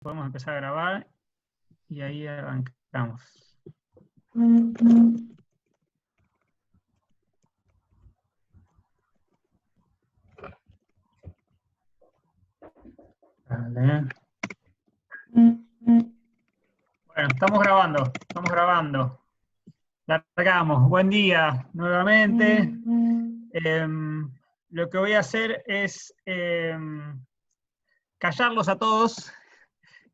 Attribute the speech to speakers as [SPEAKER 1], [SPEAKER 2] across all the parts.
[SPEAKER 1] podemos empezar a grabar y ahí arrancamos. Vale. Bueno, estamos grabando. Largamos. Buen día nuevamente. Lo que voy a hacer es callarlos a todos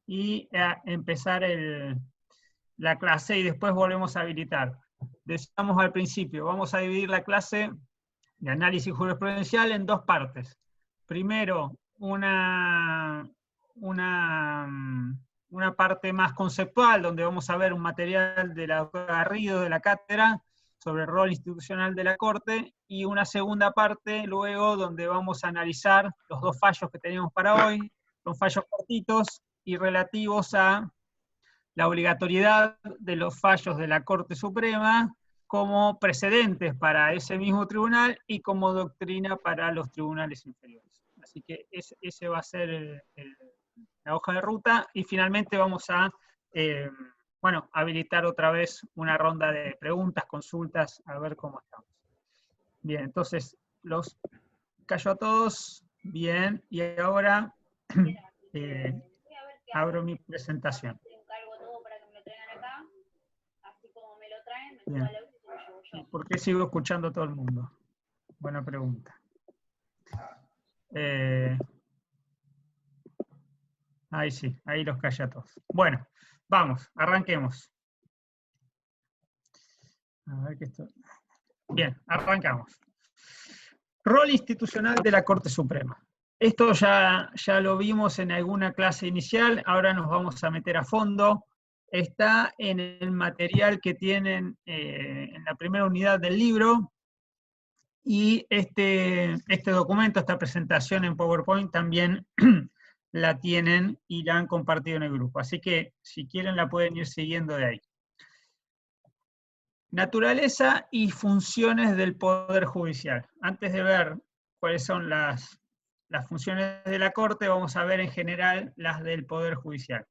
[SPEAKER 1] y empezar la clase y después volvemos a habilitar. Decíamos al principio, vamos a dividir la clase de análisis jurisprudencial en dos partes. Primero, una parte más conceptual, donde vamos a ver un material de la doctora Garrido de la cátedra sobre el rol institucional de la Corte, y una segunda parte luego donde vamos a analizar los dos fallos que tenemos para hoy. Son fallos cortitos y relativos a la obligatoriedad de los fallos de la Corte Suprema como precedentes para ese mismo tribunal y como doctrina para los tribunales inferiores. Así que ese va a ser la hoja de ruta, y finalmente vamos a habilitar otra vez una ronda de preguntas, consultas, a ver cómo estamos. Bien, entonces los callo a todos. Bien, y ahora abro mi presentación. Bien. ¿Y por qué sigo escuchando a todo el mundo? Buena pregunta. Ahí sí, ahí los calla a todos. Bueno, vamos, arranquemos. A ver qué esto... Bien, arrancamos. Rol institucional de la Corte Suprema. Esto ya lo vimos en alguna clase inicial, ahora nos vamos a meter a fondo. Está en el material que tienen en la primera unidad del libro, y este documento, esta presentación en PowerPoint también la tienen y la han compartido en el grupo. Así que si quieren la pueden ir siguiendo de ahí. Naturaleza y funciones del Poder Judicial. Antes de ver cuáles son las funciones de la Corte, vamos a ver en general las del Poder Judicial.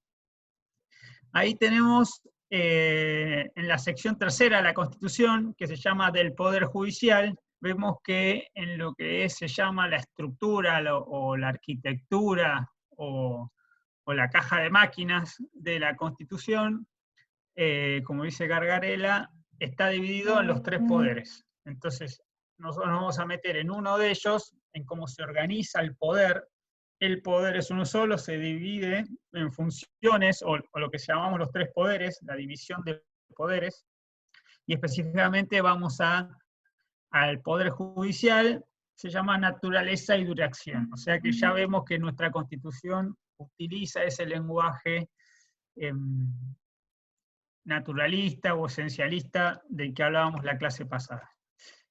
[SPEAKER 1] Ahí tenemos en la sección tercera de la Constitución, que se llama del Poder Judicial, vemos que en lo que se llama la estructura o la arquitectura o la caja de máquinas de la Constitución, como dice Gargarella, está dividido en los tres poderes. Entonces, nosotros nos vamos a meter en uno de ellos, en cómo se organiza el poder. El poder es uno solo, se divide en funciones, o lo que llamamos los tres poderes, la división de poderes, y específicamente vamos al Poder Judicial, se llama naturaleza y duración. O sea que ya vemos que nuestra Constitución utiliza ese lenguaje naturalista o esencialista del que hablábamos la clase pasada.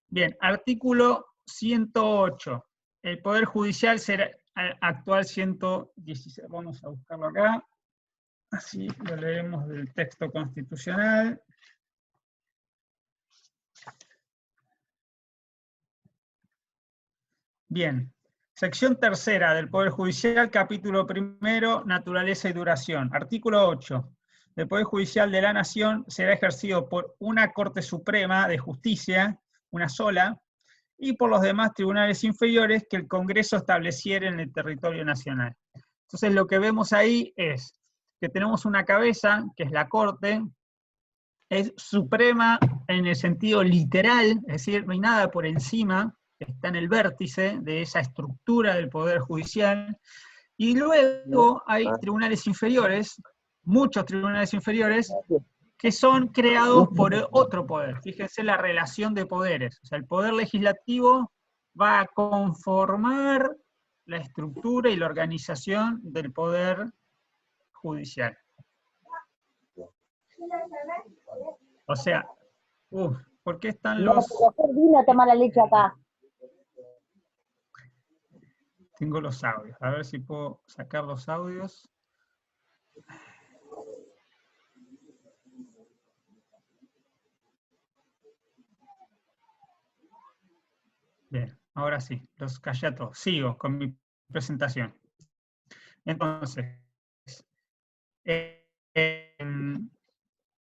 [SPEAKER 1] Bien, artículo 108. El Poder Judicial será actual 116. Vamos a buscarlo acá. Así lo leemos del texto constitucional. Bien. Sección tercera del Poder Judicial, capítulo primero, naturaleza y duración. Artículo 8. El Poder Judicial de la Nación será ejercido por una Corte Suprema de Justicia, una sola, y por los demás tribunales inferiores que el Congreso estableciera en el territorio nacional. Entonces lo que vemos ahí es que tenemos una cabeza, que es la Corte, es suprema en el sentido literal, es decir, no hay nada por encima, está en el vértice de esa estructura del Poder Judicial, y luego hay tribunales inferiores, muchos tribunales inferiores, que son creados por otro poder. Fíjense la relación de poderes. O sea, el poder legislativo va a conformar la estructura y la organización del poder judicial. O sea, ¿por qué están los...?
[SPEAKER 2] Vino a tomar la leche acá.
[SPEAKER 1] Tengo los audios. A ver si puedo sacar los audios. Bien, ahora sí, los callé a todos. Sigo con mi presentación. Entonces,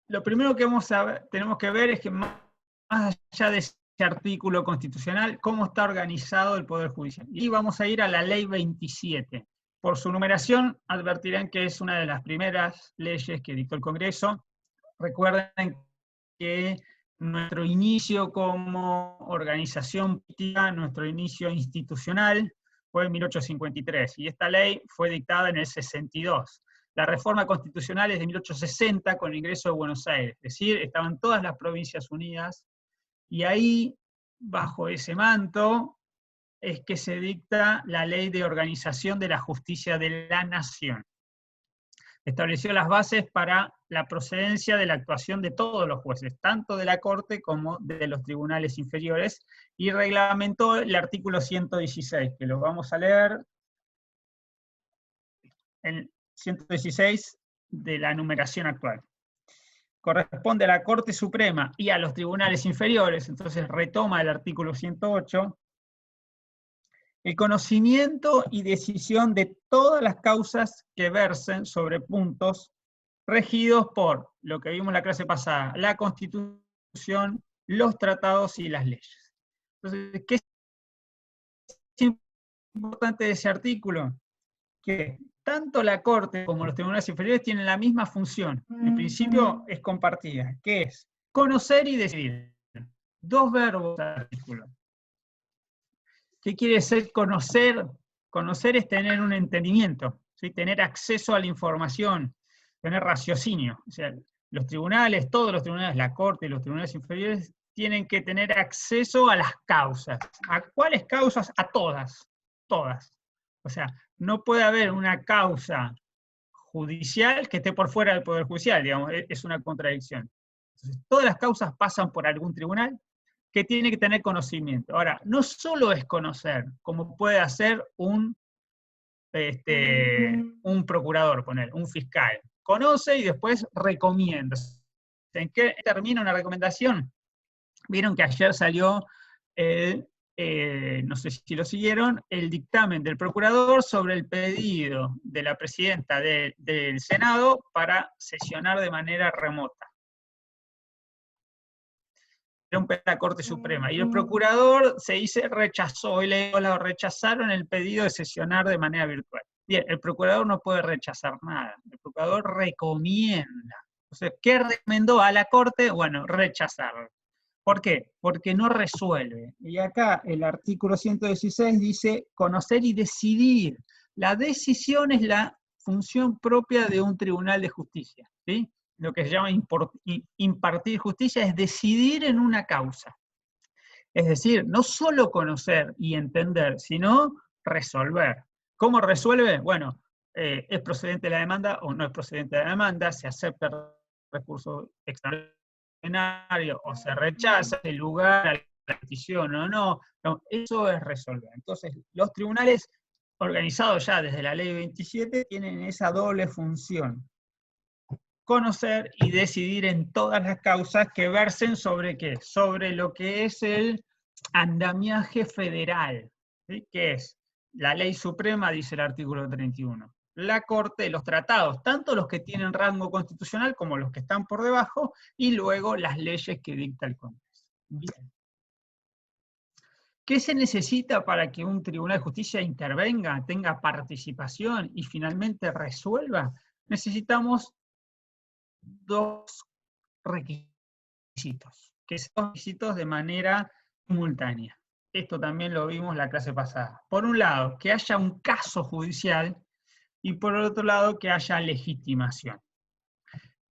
[SPEAKER 1] Lo primero que tenemos que ver es que más allá de ese artículo constitucional, cómo está organizado el Poder Judicial. Y vamos a ir a la Ley 27. Por su numeración, advertirán que es una de las primeras leyes que dictó el Congreso. Recuerden que nuestro inicio como organización política, nuestro inicio institucional, fue en 1853, y esta ley fue dictada en el 62. La reforma constitucional es de 1860 con el ingreso de Buenos Aires, es decir, estaban todas las provincias unidas, y ahí, bajo ese manto, es que se dicta la Ley de Organización de la Justicia de la Nación. Estableció las bases para la procedencia de la actuación de todos los jueces, tanto de la Corte como de los tribunales inferiores, y reglamentó el artículo 116, que lo vamos a leer, el 116 de la numeración actual. Corresponde a la Corte Suprema y a los tribunales inferiores, entonces retoma el artículo 108, el conocimiento y decisión de todas las causas que versen sobre puntos regidos por, lo que vimos en la clase pasada, la Constitución, los tratados y las leyes. Entonces, ¿qué es importante de ese artículo? Que tanto la Corte como los tribunales inferiores tienen la misma función. En principio es compartida, que es conocer y decidir. Dos verbos del artículo. ¿Qué quiere decir conocer? Conocer es tener un entendimiento, ¿sí? Tener acceso a la información, tener raciocinio. O sea, los tribunales, todos los tribunales, la Corte y los tribunales inferiores, tienen que tener acceso a las causas. ¿A cuáles causas? A todas. Todas. O sea, no puede haber una causa judicial que esté por fuera del Poder Judicial, digamos, es una contradicción. Entonces, todas las causas pasan por algún tribunal que tiene que tener conocimiento. Ahora, no solo es conocer, como puede hacer un procurador, un fiscal. Conoce y después recomienda. ¿En qué termina una recomendación? Vieron que ayer salió, no sé si lo siguieron, el dictamen del procurador sobre el pedido de la presidenta del Senado para sesionar de manera remota. La Corte Suprema. Y el procurador rechazó, y le rechazaron el pedido de sesionar de manera virtual. Bien, el procurador no puede rechazar nada, el procurador recomienda. O sea, ¿qué recomendó a la Corte? Bueno, rechazarlo. ¿Por qué? Porque no resuelve. Y acá el artículo 116 dice conocer y decidir. La decisión es la función propia de un tribunal de justicia, ¿sí? Lo que se llama impartir justicia es decidir en una causa. Es decir, no solo conocer y entender, sino resolver. ¿Cómo resuelve? Bueno, ¿es procedente la demanda o no es procedente la demanda? ¿Se acepta el recurso extraordinario o se rechaza el lugar a la petición o no? No, eso es resolver. Entonces, los tribunales organizados ya desde la ley 27 tienen esa doble función. Conocer y decidir en todas las causas que versen sobre qué, sobre lo que es el andamiaje federal, ¿sí? Que es la ley suprema, dice el artículo 31, la Corte, los tratados, tanto los que tienen rango constitucional como los que están por debajo, y luego las leyes que dicta el Congreso. Bien. ¿Qué se necesita para que un tribunal de justicia intervenga, tenga participación y finalmente resuelva? Necesitamos dos requisitos, que son requisitos de manera simultánea. Esto también lo vimos en la clase pasada. Por un lado, que haya un caso judicial, y por otro lado, que haya legitimación.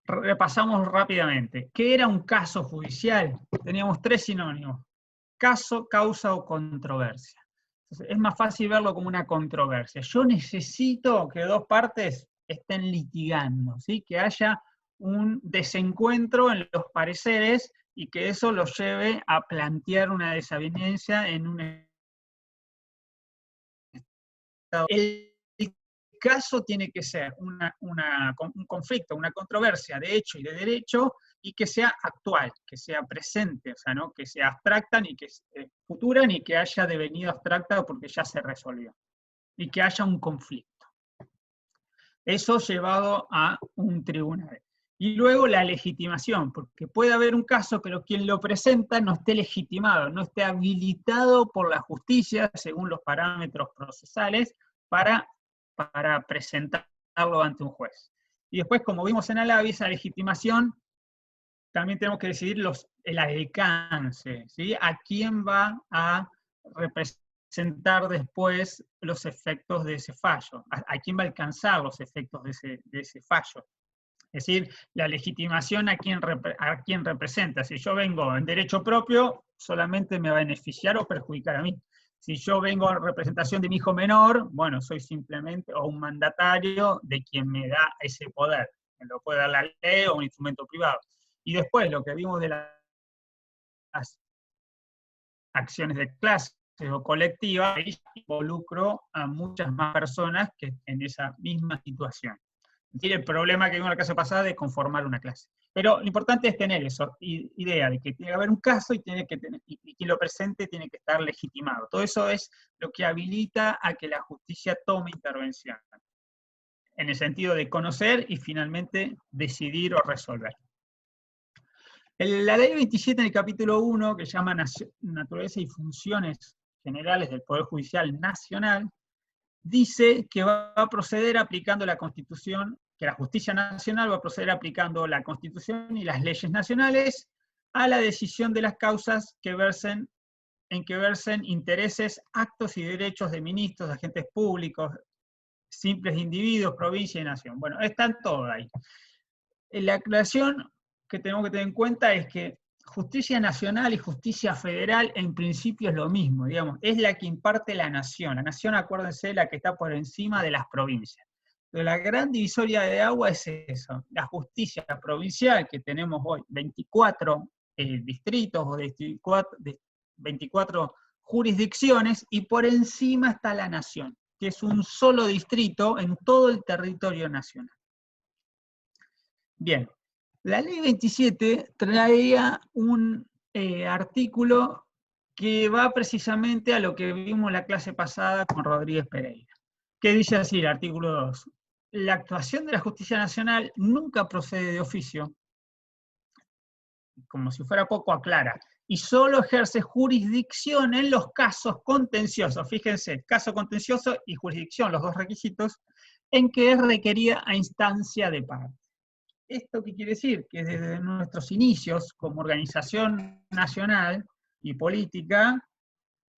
[SPEAKER 1] Repasamos rápidamente. ¿Qué era un caso judicial? Teníamos tres sinónimos: caso, causa o controversia. Entonces, es más fácil verlo como una controversia. Yo necesito que dos partes estén litigando, ¿sí? Que haya un desencuentro en los pareceres y que eso los lleve a plantear una desaveniencia en un estado. El caso tiene que ser un conflicto, una controversia de hecho y de derecho, y que sea actual, que sea presente, o sea, ¿no? Que sea abstracta, ni que futura, ni que haya devenido abstracta porque ya se resolvió, y que haya un conflicto. Eso llevado a un tribunal. Y luego la legitimación, porque puede haber un caso, pero quien lo presenta no esté legitimado, no esté habilitado por la justicia, según los parámetros procesales, para presentarlo ante un juez. Y después, como vimos en Alavi, esa legitimación, también tenemos que decidir el alcance, ¿sí? A quién va a representar después los efectos de ese fallo, a quién va a alcanzar los efectos de ese fallo. Es decir, la legitimación a quién representa. Si yo vengo en derecho propio, solamente me va a beneficiar o perjudicar a mí. Si yo vengo en representación de mi hijo menor, bueno, soy simplemente un mandatario de quien me da ese poder. Me lo puede dar la ley o un instrumento privado. Y después, lo que vimos de las acciones de clase o colectiva, ahí involucro a muchas más personas que en esa misma situación. Tiene el problema que vimos en la clase pasada de conformar una clase. Pero lo importante es tener eso, idea de que tiene que haber un caso y quien lo presente tiene que estar legitimado. Todo eso es lo que habilita a que la justicia tome intervención, en el sentido de conocer y finalmente decidir o resolver. La ley 27 en el capítulo 1, que se llama Naturaleza y Funciones Generales del Poder Judicial Nacional, dice que va a proceder aplicando la Constitución, que la justicia nacional va a proceder aplicando la Constitución y las leyes nacionales a la decisión de las causas en que versen intereses, actos y derechos de ministros, de agentes públicos, simples individuos, provincia y nación. Bueno, están todos ahí. La aclaración que tenemos que tener en cuenta es que justicia nacional y justicia federal en principio es lo mismo, digamos, es la que imparte la nación. La nación, acuérdense, es la que está por encima de las provincias. Pero la gran divisoria de agua es eso, la justicia provincial, que tenemos hoy 24 distritos o 24 jurisdicciones, y por encima está la nación, que es un solo distrito en todo el territorio nacional. Bien, la ley 27 traía un artículo que va precisamente a lo que vimos la clase pasada con Rodríguez Pereira, que dice así el artículo 2. La actuación de la justicia nacional nunca procede de oficio, como si fuera poco aclara, y solo ejerce jurisdicción en los casos contenciosos. Fíjense, caso contencioso y jurisdicción, los dos requisitos, en que es requerida a instancia de parte. ¿Esto qué quiere decir? Que desde nuestros inicios como organización nacional y política,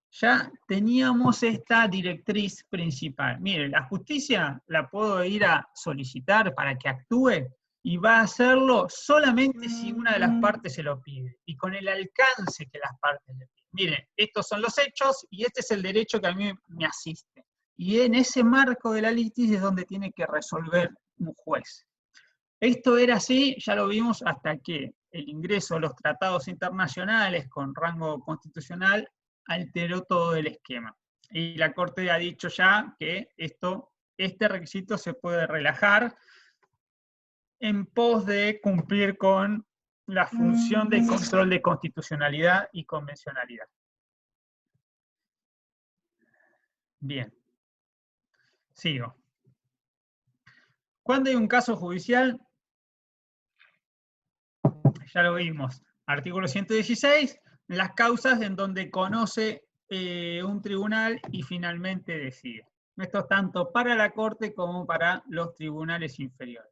[SPEAKER 1] ya teníamos esta directriz principal. Mire, la justicia la puedo ir a solicitar para que actúe y va a hacerlo solamente si una de las partes se lo pide y con el alcance que las partes le piden. Miren, estos son los hechos y este es el derecho que a mí me asiste. Y en ese marco de la litis es donde tiene que resolver un juez. Esto era así, ya lo vimos, hasta que el ingreso a los tratados internacionales con rango constitucional alteró todo el esquema. Y la Corte ha dicho ya que este requisito se puede relajar en pos de cumplir con la función de control de constitucionalidad y convencionalidad. Bien. Sigo. Cuando hay un caso judicial, ya lo vimos, artículo 116, las causas en donde conoce un tribunal y finalmente decide. Esto es tanto para la Corte como para los tribunales inferiores.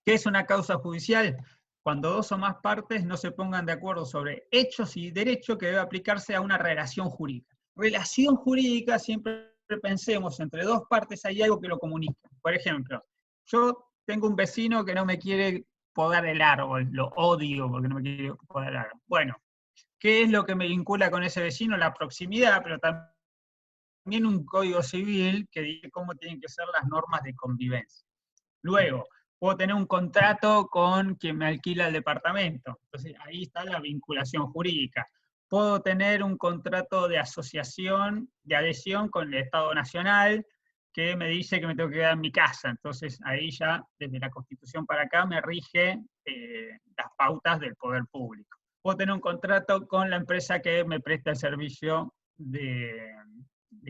[SPEAKER 1] ¿Qué es una causa judicial? Cuando dos o más partes no se pongan de acuerdo sobre hechos y derecho que debe aplicarse a una relación jurídica. Relación jurídica, siempre pensemos, entre dos partes hay algo que lo comunica. Por ejemplo, yo tengo un vecino que no me quiere podar el árbol, lo odio porque no me quiere podar el árbol. Bueno, ¿qué es lo que me vincula con ese vecino? La proximidad, pero también un código civil que dice cómo tienen que ser las normas de convivencia. Luego, puedo tener un contrato con quien me alquila el departamento. Entonces, ahí está la vinculación jurídica. Puedo tener un contrato de asociación, de adhesión con el Estado Nacional, que me dice que me tengo que quedar en mi casa. Entonces, ahí ya, desde la Constitución para acá, me rige las pautas del poder público. Puedo tener un contrato con la empresa que me presta el servicio de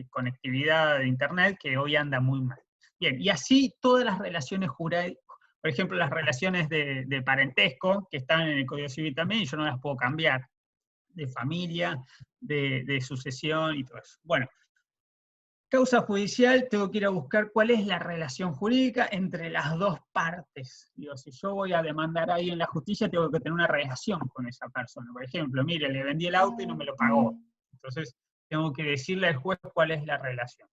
[SPEAKER 1] conectividad de Internet, que hoy anda muy mal. Bien, y así todas las relaciones jurídicas, por ejemplo, las relaciones de parentesco, que están en el Código Civil también, y yo no las puedo cambiar, de familia, de sucesión y todo eso. Bueno, causa judicial, tengo que ir a buscar cuál es la relación jurídica entre las dos partes. Digo, si yo voy a demandar ahí en la justicia, tengo que tener una relación con esa persona. Por ejemplo, mire, le vendí el auto y no me lo pagó. Entonces, tengo que decirle al juez cuál es la relación.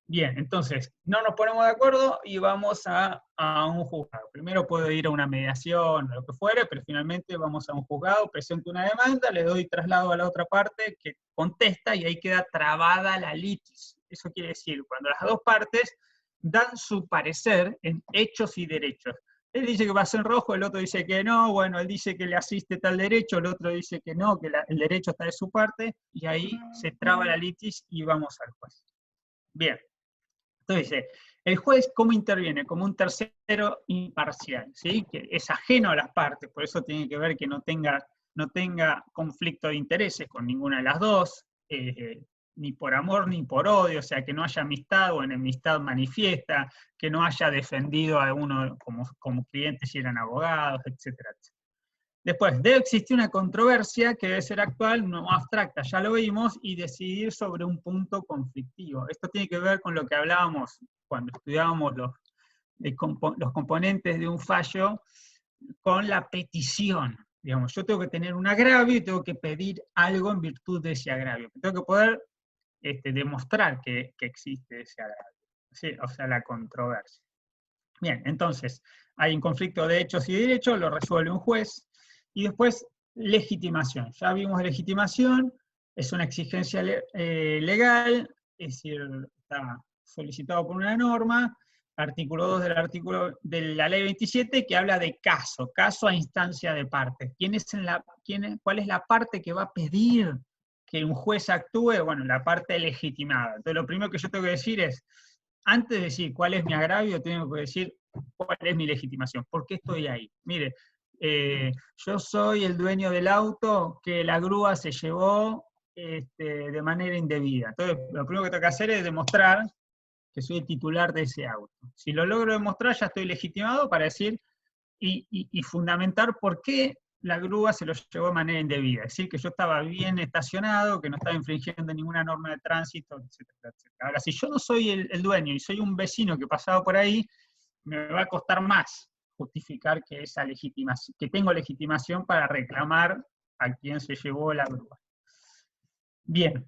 [SPEAKER 1] Bien, entonces, no nos ponemos de acuerdo y vamos a un juzgado. Primero puedo ir a una mediación o lo que fuere, pero finalmente vamos a un juzgado, presento una demanda, le doy traslado a la otra parte que contesta y ahí queda trabada la litis. Eso quiere decir, cuando las dos partes dan su parecer en hechos y derechos. Él dice que pasó en rojo, el otro dice que no, bueno, él dice que le asiste tal derecho, el otro dice que no, que el derecho está de su parte, y ahí se traba la litis y vamos al juez. Bien. Entonces dice, el juez, ¿cómo interviene? Como un tercero imparcial, ¿sí? Que es ajeno a las partes, por eso tiene que ver que no tenga conflicto de intereses con ninguna de las dos, ni por amor ni por odio, o sea, que no haya amistad o enemistad manifiesta, que no haya defendido a uno como cliente si eran abogados, etcétera, etcétera. Después, debe existir una controversia que debe ser actual, no abstracta, ya lo vimos, y decidir sobre un punto conflictivo. Esto tiene que ver con lo que hablábamos cuando estudiábamos los componentes de un fallo con la petición. Digamos, yo tengo que tener un agravio y tengo que pedir algo en virtud de ese agravio. Tengo que poder demostrar que existe ese agravio, ¿sí? O sea, la controversia. Bien, entonces, hay un conflicto de hechos y derechos, lo resuelve un juez, y después, legitimación. Ya vimos legitimación, es una exigencia legal, es decir, está solicitado por una norma, artículo 2 de la ley 27, que habla de caso a instancia de parte. ¿Cuál es la parte que va a pedir que un juez actúe? Bueno, la parte legitimada. Entonces, lo primero que yo tengo que decir es, antes de decir cuál es mi agravio, tengo que decir cuál es mi legitimación, por qué estoy ahí. Mire, yo soy el dueño del auto que la grúa se llevó de manera indebida. Entonces, lo primero que tengo que hacer es demostrar que soy el titular de ese auto. Si lo logro demostrar, ya estoy legitimado para decir y fundamentar por qué la grúa se lo llevó de manera indebida. Es decir, que yo estaba bien estacionado, que no estaba infringiendo ninguna norma de tránsito, etcétera, etcétera. Ahora, si yo no soy el dueño y soy un vecino que pasaba por ahí, me va a costar más justificar que tengo legitimación para reclamar a quien se llevó la grúa. Bien.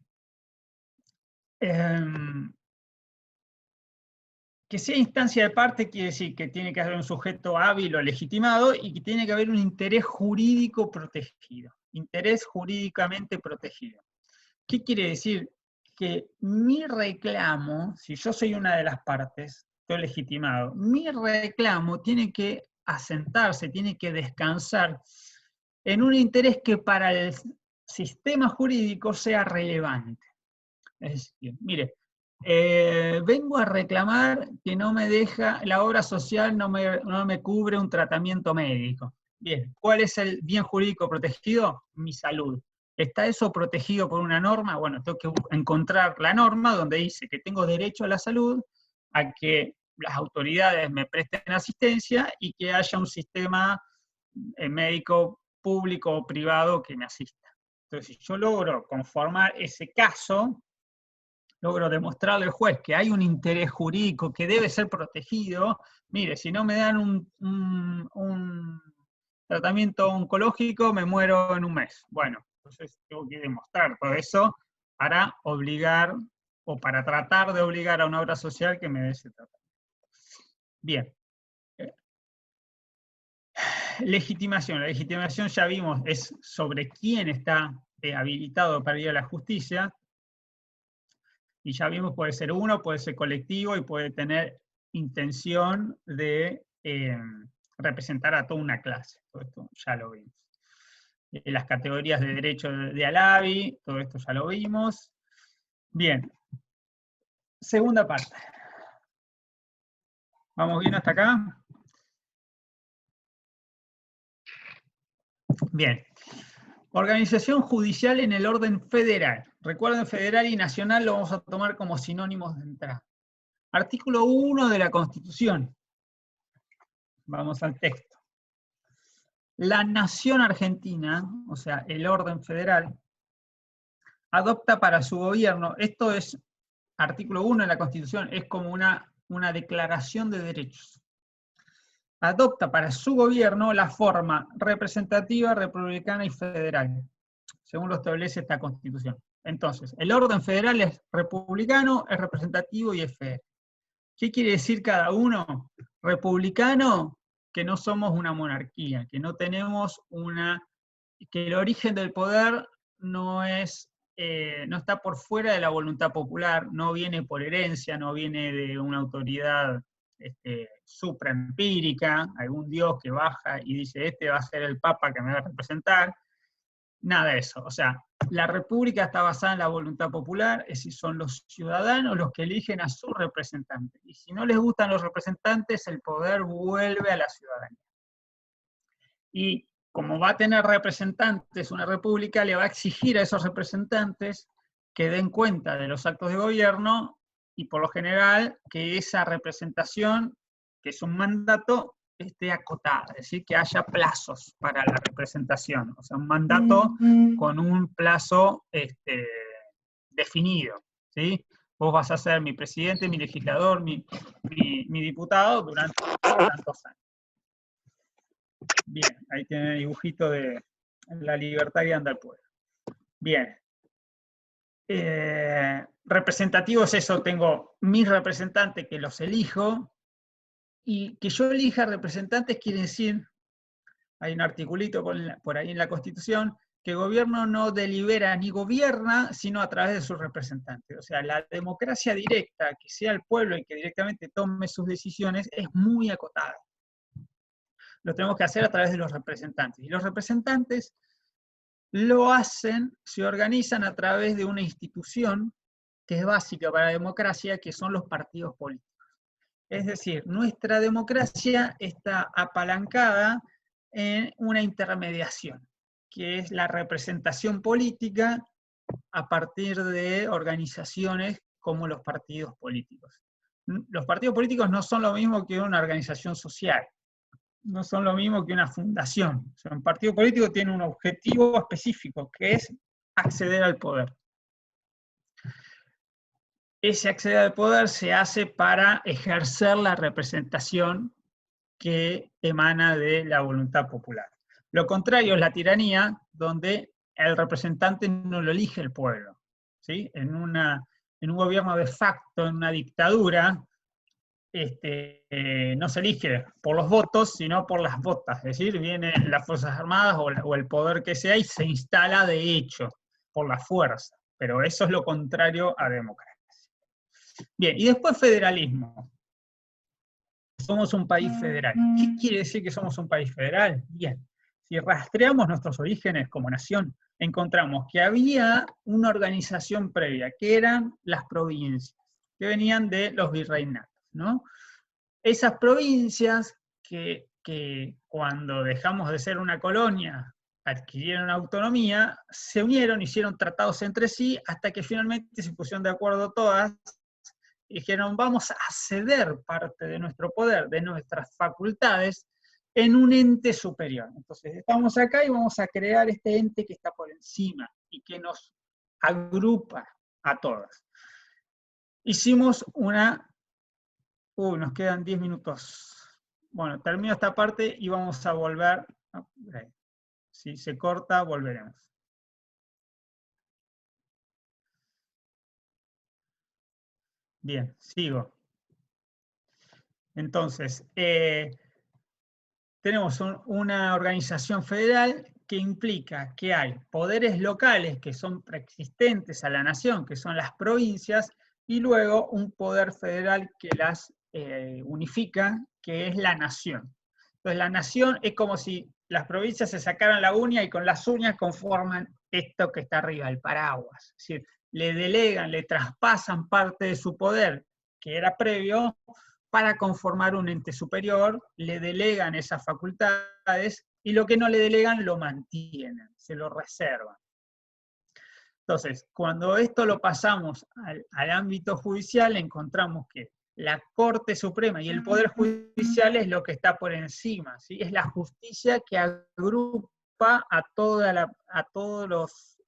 [SPEAKER 1] Que sea instancia de parte quiere decir que tiene que haber un sujeto hábil o legitimado y que tiene que haber un interés jurídico protegido. Interés jurídicamente protegido. ¿Qué quiere decir? Que mi reclamo, si yo soy una de las partes, estoy legitimado, mi reclamo tiene que asentarse, tiene que descansar en un interés que para el sistema jurídico sea relevante. Es decir, mire, vengo a reclamar que no me deja, la obra social no me cubre un tratamiento médico. Bien, ¿cuál es el bien jurídico protegido? Mi salud. ¿Está eso protegido por una norma? Bueno, tengo que encontrar la norma donde dice que tengo derecho a la salud, a que las autoridades me presten asistencia y que haya un sistema médico público o privado que me asista. Entonces, si yo logro conformar ese caso, logro demostrarle al juez que hay un interés jurídico que debe ser protegido, mire, si no me dan un tratamiento oncológico, me muero en un mes. Bueno, entonces tengo que demostrar todo eso para obligar, o para tratar de obligar a una obra social que me dé ese tratamiento. Bien. Legitimación. La legitimación ya vimos, es sobre quién está habilitado para ir a la justicia. Y ya vimos, puede ser uno, puede ser colectivo y puede tener intención de representar a toda una clase. Todo esto ya lo vimos. Las categorías de derecho de Alavi, todo esto ya lo vimos. Bien. Segunda parte. ¿Vamos bien hasta acá? Bien. Organización judicial en el orden federal. Recuerden, federal y nacional lo vamos a tomar como sinónimos de entrada. Artículo 1 de la Constitución. Vamos al texto. La nación argentina, o sea, el orden federal, adopta para su gobierno, esto es artículo 1 de la Constitución, es como una declaración de derechos. Adopta para su gobierno la forma representativa, republicana y federal, según lo establece esta Constitución. Entonces, el orden federal es republicano, es representativo y es federal. ¿Qué quiere decir cada uno? Republicano, que no somos una monarquía, que no tenemos que el origen del poder no está por fuera de la voluntad popular, no viene por herencia, no viene de una autoridad supraempírica, algún dios que baja y dice, este va a ser el papa que me va a representar. Nada de eso. O sea, la república está basada en la voluntad popular, es decir, son los ciudadanos los que eligen a sus representantes. Y si no les gustan los representantes, el poder vuelve a la ciudadanía. Y como va a tener representantes, una república le va a exigir a esos representantes que den cuenta de los actos de gobierno y por lo general que esa representación, que es un mandato, esté acotada, es decir, que haya plazos para la representación, o sea, un mandato con un plazo definido, ¿sí? Vos vas a ser mi presidente, mi legislador, mi diputado durante tantos años. Bien, ahí tiene el dibujito de la libertad que anda al pueblo. Bien. Representativo es eso, tengo mis representantes que los elijo, y que yo elija representantes quiere decir, hay un articulito por ahí en la Constitución, que el gobierno no delibera ni gobierna, sino a través de sus representantes. O sea, la democracia directa, que sea el pueblo y que directamente tome sus decisiones, es muy acotada. Lo tenemos que hacer a través de los representantes. Y los representantes lo hacen, se organizan a través de una institución que es básica para la democracia, que son los partidos políticos. Es decir, nuestra democracia está apalancada en una intermediación, que es la representación política a partir de organizaciones como los partidos políticos. Los partidos políticos no son lo mismo que una organización social, no son lo mismo que una fundación. O sea, un partido político tiene un objetivo específico, que es acceder al poder. Ese acceder al poder se hace para ejercer la representación que emana de la voluntad popular. Lo contrario es la tiranía, donde el representante no lo elige el pueblo. ¿Sí? En un gobierno de facto, en una dictadura, no se elige por los votos, sino por las botas. Es decir, vienen las Fuerzas Armadas o el poder que sea y se instala de hecho, por la fuerza. Pero eso es lo contrario a democracia. Bien, y después federalismo. Somos un país federal. ¿Qué quiere decir que somos un país federal? Bien, si rastreamos nuestros orígenes como nación, encontramos que había una organización previa, que eran las provincias, que venían de los virreinatos, ¿no? Esas provincias que cuando dejamos de ser una colonia, adquirieron autonomía, se unieron, hicieron tratados entre sí, hasta que finalmente se pusieron de acuerdo todas, y dijeron, vamos a ceder parte de nuestro poder, de nuestras facultades, en un ente superior. Entonces, estamos acá y vamos a crear este ente que está por encima y que nos agrupa a todas. Hicimos nos quedan 10 minutos. Bueno, termino esta parte y vamos a volver. Si se corta, volveremos. Bien, sigo. Entonces, tenemos una organización federal que implica que hay poderes locales que son preexistentes a la nación, que son las provincias, y luego un poder federal que las unifica, que es la nación. Entonces la nación es como si las provincias se sacaran la uña y con las uñas conforman esto que está arriba, el paraguas. Es decir, le delegan, le traspasan parte de su poder, que era previo, para conformar un ente superior, le delegan esas facultades y lo que no le delegan lo mantienen, se lo reservan. Entonces, cuando esto lo pasamos al ámbito judicial, encontramos que la Corte Suprema y el Poder Judicial es lo que está por encima, ¿sí? Es la justicia que agrupa a todos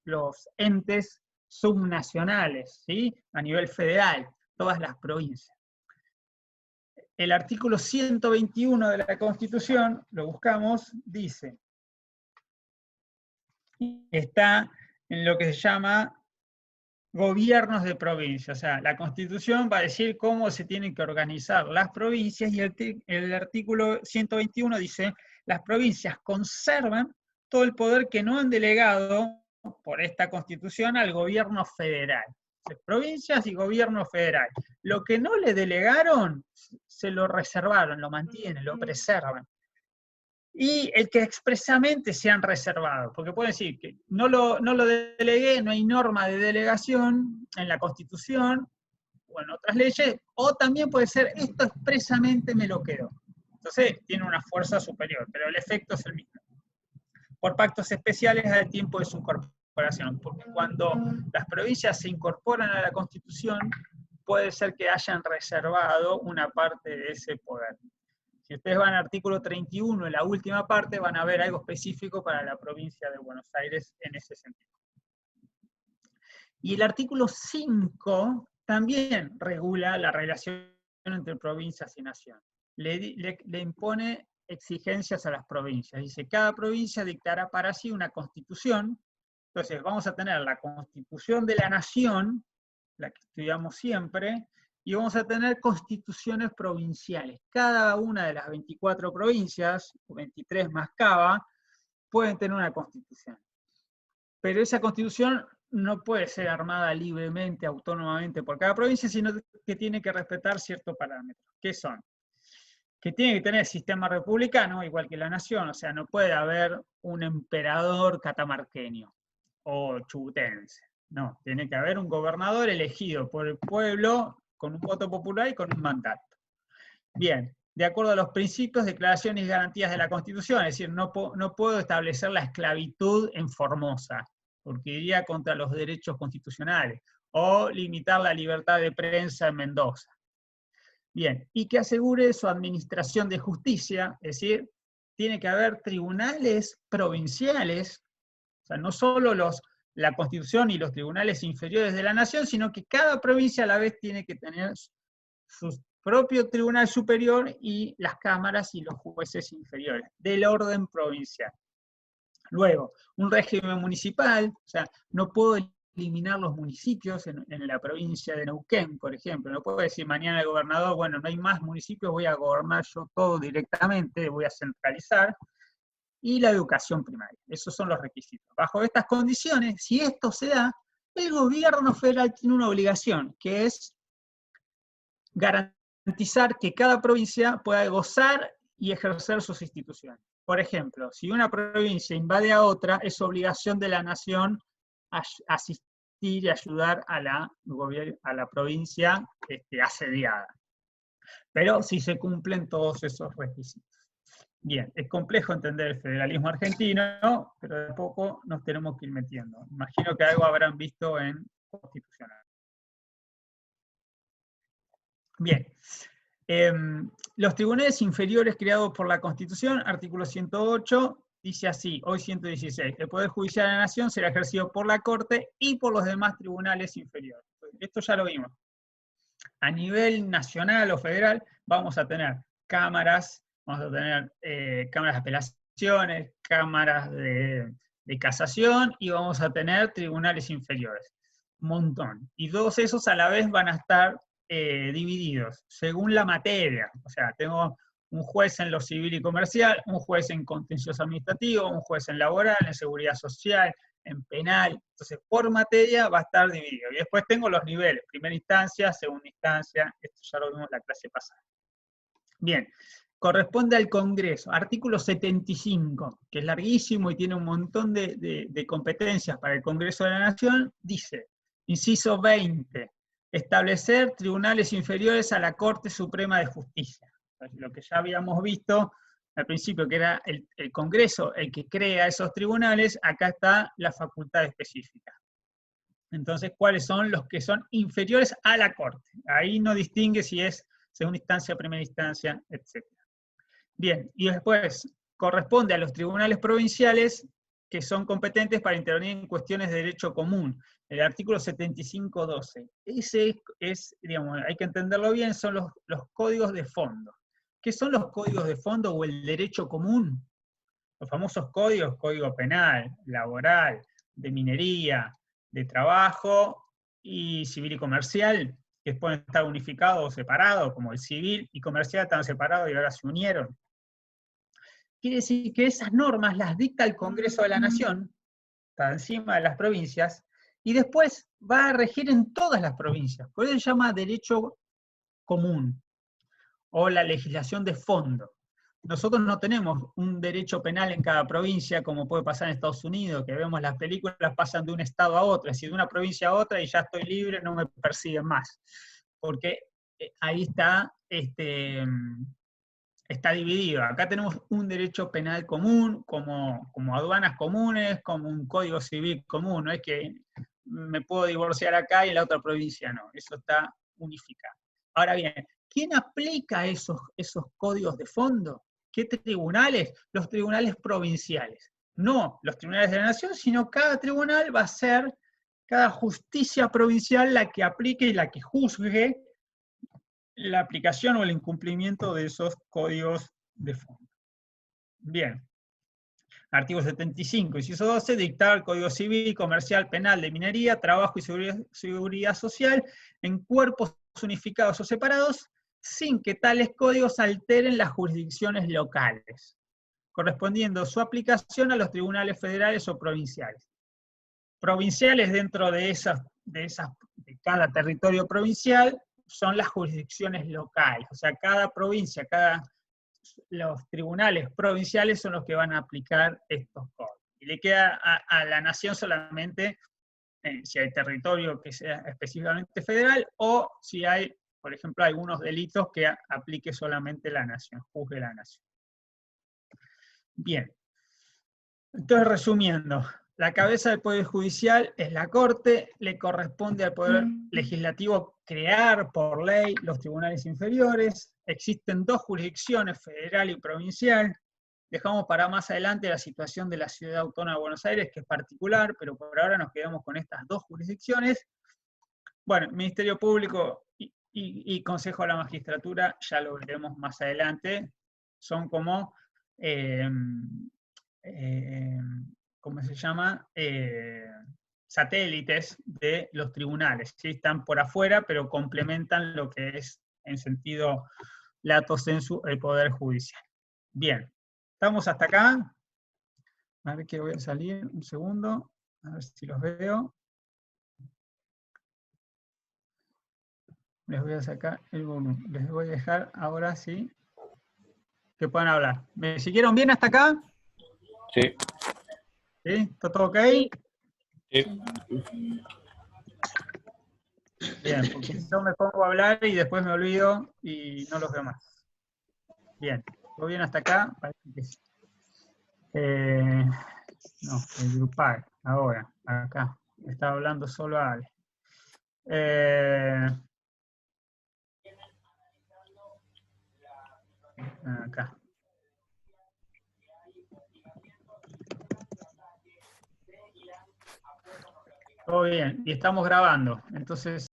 [SPEAKER 1] los entes subnacionales, ¿sí? A nivel federal, todas las provincias. El artículo 121 de la Constitución, lo buscamos, dice, está en lo que se llama gobiernos de provincia. O sea, la Constitución va a decir cómo se tienen que organizar las provincias, y el artículo 121 dice, las provincias conservan todo el poder que no han delegado por esta Constitución al gobierno federal. Provincias y gobierno federal. Lo que no le delegaron, se lo reservaron, lo mantienen, lo preservan. Y el que expresamente se han reservado, porque pueden decir que no lo delegué, no hay norma de delegación en la Constitución o en otras leyes, o también puede ser, esto expresamente me lo quedo. Entonces tiene una fuerza superior, pero el efecto es el mismo. Por pactos especiales al tiempo de su incorporación, porque cuando las provincias se incorporan a la Constitución, puede ser que hayan reservado una parte de ese poder. Si ustedes van al artículo 31, en la última parte, van a ver algo específico para la provincia de Buenos Aires en ese sentido. Y el artículo 5 también regula la relación entre provincias y nación. Le impone exigencias a las provincias. Dice, cada provincia dictará para sí una constitución. Entonces vamos a tener la constitución de la nación, la que estudiamos siempre, y vamos a tener constituciones provinciales. Cada una de las 24 provincias, o 23 más Cava, pueden tener una constitución. Pero esa constitución no puede ser armada libremente, autónomamente por cada provincia, sino que tiene que respetar ciertos parámetros. ¿Qué son? Que tiene que tener sistema republicano, igual que la nación, o sea, no puede haber un emperador catamarqueño o chubutense. No, tiene que haber un gobernador elegido por el pueblo con un voto popular y con un mandato. Bien, de acuerdo a los principios, declaraciones y garantías de la Constitución, es decir, no puedo establecer la esclavitud en Formosa, porque iría contra los derechos constitucionales, o limitar la libertad de prensa en Mendoza. Bien, y que asegure su administración de justicia, es decir, tiene que haber tribunales provinciales, o sea, no solo la Constitución y los tribunales inferiores de la nación, sino que cada provincia a la vez tiene que tener su propio tribunal superior y las cámaras y los jueces inferiores, del orden provincial. Luego, un régimen municipal, o sea, no puedo eliminar los municipios en la provincia de Neuquén, por ejemplo. No puedo decir mañana al gobernador, bueno, no hay más municipios, voy a gobernar yo todo directamente, voy a centralizar. Y la educación primaria. Esos son los requisitos. Bajo estas condiciones, si esto se da, el gobierno federal tiene una obligación, que es garantizar que cada provincia pueda gozar y ejercer sus instituciones. Por ejemplo, si una provincia invade a otra, es obligación de la nación asistir y ayudar a la provincia asediada. Pero si se cumplen todos esos requisitos. Bien, es complejo entender el federalismo argentino, pero de a poco nos tenemos que ir metiendo. Imagino que algo habrán visto en Constitucional. Bien, los tribunales inferiores creados por la Constitución, artículo 108, dice así, hoy 116, el Poder Judicial de la Nación será ejercido por la Corte y por los demás tribunales inferiores. Esto ya lo vimos. A nivel nacional o federal vamos a tener cámaras, vamos a tener cámaras de apelaciones, cámaras de casación y vamos a tener tribunales inferiores. Un montón. Y todos esos a la vez van a estar divididos según la materia. O sea, tengo un juez en lo civil y comercial, un juez en contencioso administrativo, un juez en laboral, en seguridad social, en penal. Entonces, por materia va a estar dividido. Y después tengo los niveles, primera instancia, segunda instancia, esto ya lo vimos en la clase pasada. Bien, corresponde al Congreso, artículo 75, que es larguísimo y tiene un montón de competencias para el Congreso de la Nación, dice, inciso 20, establecer tribunales inferiores a la Corte Suprema de Justicia. Lo que ya habíamos visto al principio, que era el Congreso el que crea esos tribunales, acá está la facultad específica. Entonces, ¿cuáles son los que son inferiores a la Corte? Ahí no distingue si es segunda instancia, primera instancia, etc. Bien, y después corresponde a los tribunales provinciales que son competentes para intervenir en cuestiones de derecho común. El artículo 75.12. Ese es, digamos, hay que entenderlo bien, son los códigos de fondo. ¿Qué son los códigos de fondo o el derecho común? Los famosos códigos, código penal, laboral, de minería, de trabajo y civil y comercial, que después están unificados o separados, como el civil y comercial están separados y ahora se unieron. Quiere decir que esas normas las dicta el Congreso de la Nación, está encima de las provincias, y después va a regir en todas las provincias. Por eso se llama derecho común, o la legislación de fondo. Nosotros no tenemos un derecho penal en cada provincia, como puede pasar en Estados Unidos, que vemos las películas, pasan de un estado a otro, es decir, de una provincia a otra y ya estoy libre, no me persiguen más. Porque ahí está dividido. Acá tenemos un derecho penal común, como aduanas comunes, como un código civil común. No es que me puedo divorciar acá y en la otra provincia no. Eso está unificado. Ahora bien, ¿quién aplica esos códigos de fondo? ¿Qué tribunales? Los tribunales provinciales. No los tribunales de la nación, sino cada tribunal va a ser, cada justicia provincial la que aplique y la que juzgue la aplicación o el incumplimiento de esos códigos de fondo. Bien. Artículo 75, inciso 12, dictar el Código Civil, Comercial, Penal, de Minería, Trabajo y Seguridad Social en cuerpos unificados o separados, sin que tales códigos alteren las jurisdicciones locales, correspondiendo su aplicación a los tribunales federales o provinciales. Provinciales dentro de cada territorio provincial son las jurisdicciones locales, o sea, cada provincia, los tribunales provinciales son los que van a aplicar estos códigos. Y le queda a la nación solamente si hay territorio que sea específicamente federal o si hay, por ejemplo, algunos delitos que aplique solamente la nación, juzgue la nación. Bien. Entonces, resumiendo, la cabeza del Poder Judicial es la Corte, le corresponde al Poder Legislativo crear por ley los tribunales inferiores, existen dos jurisdicciones, federal y provincial, dejamos para más adelante la situación de la Ciudad Autónoma de Buenos Aires, que es particular, pero por ahora nos quedamos con estas dos jurisdicciones. Bueno, Ministerio Público y Consejo de la Magistratura, ya lo veremos más adelante, son como... ¿cómo se llama? Satélites de los tribunales, ¿sí? Están por afuera, pero complementan lo que es, en sentido lato sensu, el Poder Judicial. Bien, ¿estamos hasta acá? A ver que voy a salir, un segundo, a ver si los veo. Les voy a sacar el volumen, les voy a dejar ahora sí que puedan hablar. ¿Me siguieron bien hasta acá?
[SPEAKER 3] Sí.
[SPEAKER 1] ¿Sí? ¿Está todo ok?
[SPEAKER 3] Sí.
[SPEAKER 1] Bien, porque yo me pongo a hablar y después me olvido y no los veo más. Bien, ¿todo bien hasta acá? Parece que sí. No, el grupal, ahora, acá. Estaba hablando solo a Ale. Acá. Todo bien, y estamos grabando, entonces